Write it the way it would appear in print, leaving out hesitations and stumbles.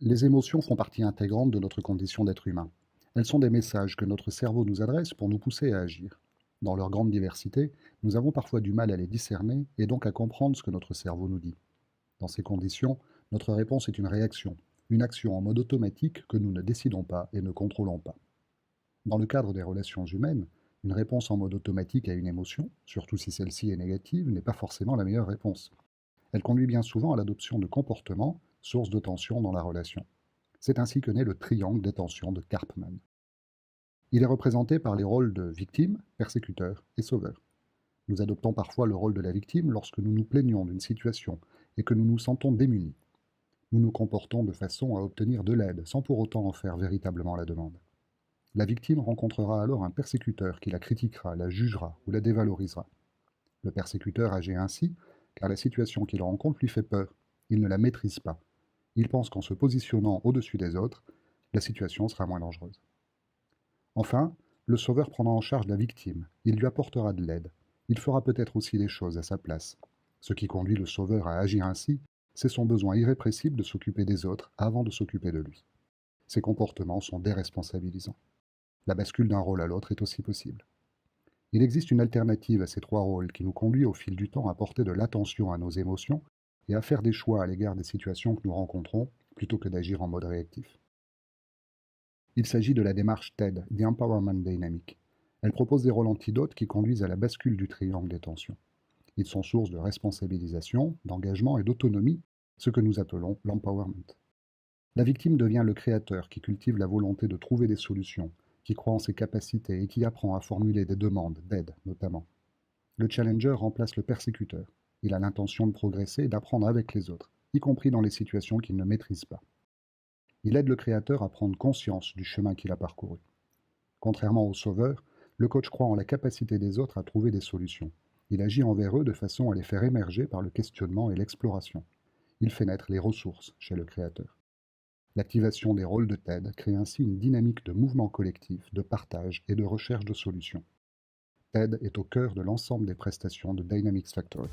Les émotions font partie intégrante de notre condition d'être humain. Elles sont des messages que notre cerveau nous adresse pour nous pousser à agir. Dans leur grande diversité, nous avons parfois du mal à les discerner et donc à comprendre ce que notre cerveau nous dit. Dans ces conditions, notre réponse est une action en mode automatique que nous ne décidons pas et ne contrôlons pas. Dans le cadre des relations humaines, une réponse en mode automatique à une émotion, surtout si celle-ci est négative, n'est pas forcément la meilleure réponse. Elle conduit bien souvent à l'adoption de comportements, source de tension dans la relation. C'est ainsi que naît le triangle des tensions de Karpman. Il est représenté par les rôles de victime, persécuteur et sauveur. Nous adoptons parfois le rôle de la victime lorsque nous nous plaignons d'une situation et que nous nous sentons démunis. Nous nous comportons de façon à obtenir de l'aide sans pour autant en faire véritablement la demande. La victime rencontrera alors un persécuteur qui la critiquera, la jugera ou la dévalorisera. Le persécuteur agit ainsi car la situation qu'il rencontre lui fait peur. Il ne la maîtrise pas. Il pense qu'en se positionnant au-dessus des autres, la situation sera moins dangereuse. Enfin, le sauveur prendra en charge la victime. Il lui apportera de l'aide. Il fera peut-être aussi des choses à sa place. Ce qui conduit le sauveur à agir ainsi, c'est son besoin irrépressible de s'occuper des autres avant de s'occuper de lui. Ces comportements sont déresponsabilisants. La bascule d'un rôle à l'autre est aussi possible. Il existe une alternative à ces trois rôles qui nous conduit au fil du temps à porter de l'attention à nos émotions et à faire des choix à l'égard des situations que nous rencontrons plutôt que d'agir en mode réactif. Il s'agit de la démarche TED, The Empowerment Dynamic. Elle propose des rôles antidotes qui conduisent à la bascule du triangle des tensions. Ils sont source de responsabilisation, d'engagement et d'autonomie, ce que nous appelons l'empowerment. La victime devient le créateur qui cultive la volonté de trouver des solutions, qui croit en ses capacités et qui apprend à formuler des demandes d'aide notamment. Le challenger remplace le persécuteur. Il a l'intention de progresser et d'apprendre avec les autres, y compris dans les situations qu'il ne maîtrise pas. Il aide le créateur à prendre conscience du chemin qu'il a parcouru. Contrairement au sauveur, le coach croit en la capacité des autres à trouver des solutions. Il agit envers eux de façon à les faire émerger par le questionnement et l'exploration. Il fait naître les ressources chez le créateur. L'activation des rôles de TED crée ainsi une dynamique de mouvement collectif, de partage et de recherche de solutions. TED est au cœur de l'ensemble des prestations de Dynamics Factory.